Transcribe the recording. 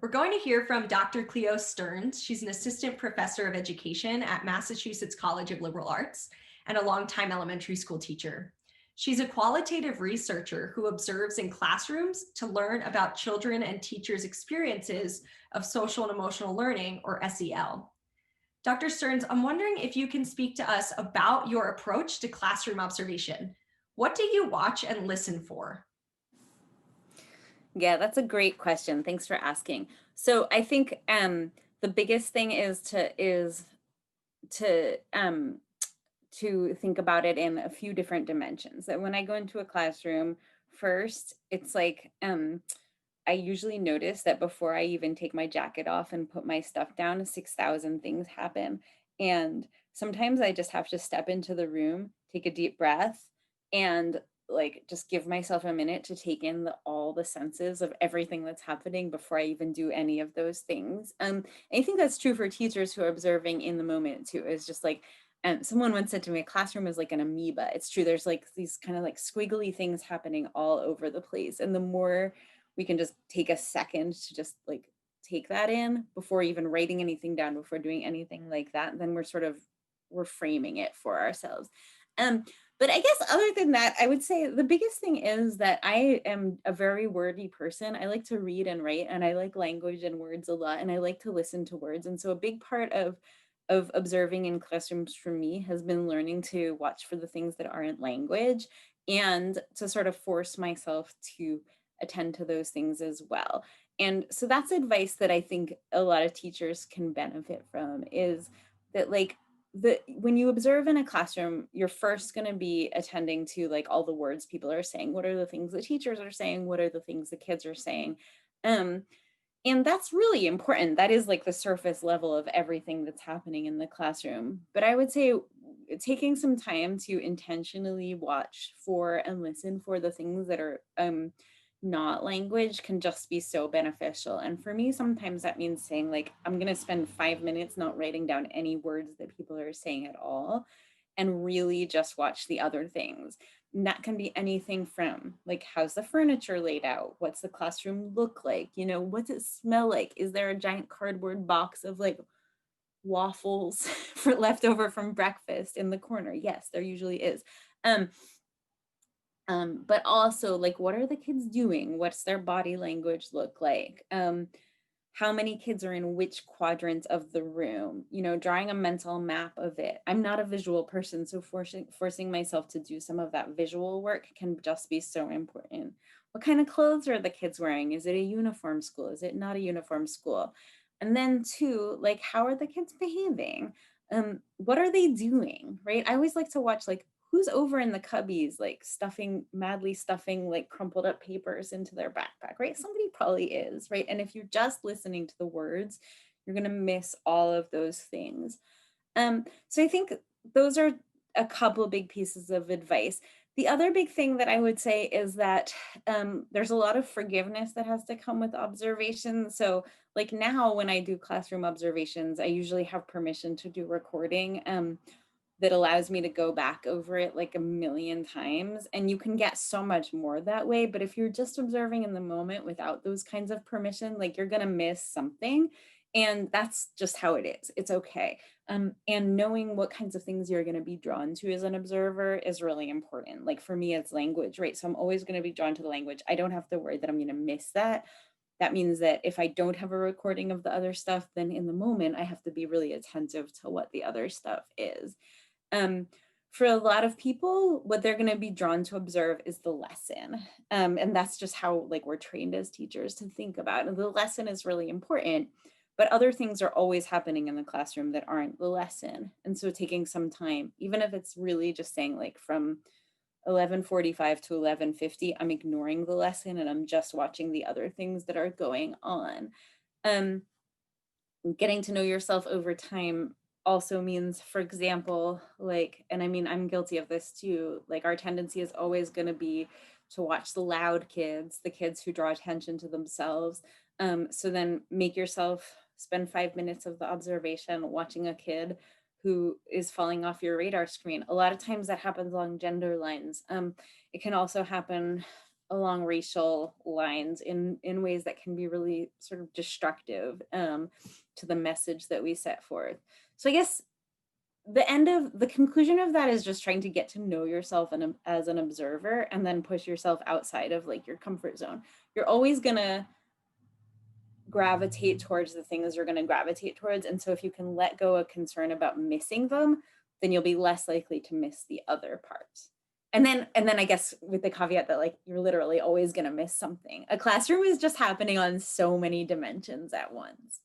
We're going to hear from Dr. Clio Stearns. She's an assistant professor of education at Massachusetts College of Liberal Arts and a longtime elementary school teacher. She's a qualitative researcher who observes in classrooms to learn about children and teachers' experiences of social and emotional learning, or SEL. Dr. Stearns, I'm wondering if you can speak to us about your approach to classroom observation. What do you watch and listen for? Yeah, that's a great question. Thanks for asking. So I think the biggest thing is to to think about it in a few different dimensions. That when I go into a classroom, first, it's like I usually notice that before I even take my jacket off and put my stuff down, 6,000 things happen. And sometimes I just have to step into the room, take a deep breath, and like just give myself a minute to take in all the senses of everything that's happening before I even do any of those things. I think that's true for teachers who are observing in the moment too. Is just like, someone once said to me, a classroom is like an amoeba. It's true. There's like these kind of like squiggly things happening all over the place. And the more we can just take a second to just like take that in before even writing anything down, before doing anything like that, then we're framing it for ourselves. Um, but I guess other than that, I would say the biggest thing is that I am a very wordy person. I like to read and write, and I like language and words a lot, and I like to listen to words. And so a big part of observing in classrooms for me has been learning to watch for the things that aren't language and to sort of force myself to attend to those things as well. And so that's advice that I think a lot of teachers can benefit from, is that like when you observe in a classroom, you're first going to be attending to like all the words people are saying. What are the things the teachers are saying? What are the things the kids are saying? Um, and that's really important. That is like the surface level of everything that's happening in the classroom. But I would say taking some time to intentionally watch for and listen for the things that are not language can just be so beneficial. And for me, sometimes that means saying, like, I'm going to spend 5 minutes not writing down any words that people are saying at all and really just watch the other things. And that can be anything from like, how's the furniture laid out? What's the classroom look like? You know, what's it smell like? Is there a giant cardboard box of like waffles for leftover from breakfast in the corner? Yes, there usually is. Um, but also like, what are the kids doing? What's their body language look like? How many kids are in which quadrant of the room? You know, drawing a mental map of it. I'm not a visual person, so forcing myself to do some of that visual work can just be so important. What kind of clothes are the kids wearing? Is it a uniform school? Is it not a uniform school? And then two, like, how are the kids behaving? What are they doing? Right? I always like to watch like, who's over in the cubbies, like madly stuffing like crumpled up papers into their backpack, right? Somebody probably is, right? And if you're just listening to the words, you're going to miss all of those things. So I think those are a couple of big pieces of advice. The other big thing that I would say is that there's a lot of forgiveness that has to come with observation. So, like now, when I do classroom observations, I usually have permission to do recording. That allows me to go back over it like a million times. And you can get so much more that way. But if you're just observing in the moment without those kinds of permission, like you're going to miss something. And that's just how it is. It's okay. And knowing what kinds of things you're going to be drawn to as an observer is really important. Like for me, it's language, right? So I'm always going to be drawn to the language. I don't have to worry that I'm going to miss that. That means that if I don't have a recording of the other stuff, then in the moment, I have to be really attentive to what the other stuff is. Um, for a lot of people, what they're going to be drawn to observe is the lesson. And that's just how like we're trained as teachers to think about. And the lesson is really important, but other things are always happening in the classroom that aren't the lesson. And so taking some time, even if it's really just saying like from 11:45 to 11:50, I'm ignoring the lesson and I'm just watching the other things that are going on. Um, Getting to know yourself over time also means, for example, like, and I mean, I'm guilty of this too, like our tendency is always going to be to watch the loud kids, the kids who draw attention to themselves. So then make yourself spend 5 minutes of the observation watching a kid who is falling off your radar screen. A lot of times that happens along gender lines. It can also happen along racial lines in ways that can be really sort of destructive to the message that we set forth. So I guess the conclusion of that is just trying to get to know yourself as an observer, and then push yourself outside of like your comfort zone. You're always gonna gravitate towards the things you're going to gravitate towards, and so if you can let go of concern about missing them, then you'll be less likely to miss the other parts. And then I guess with the caveat that like you're literally always going to miss something. A classroom is just happening on so many dimensions at once.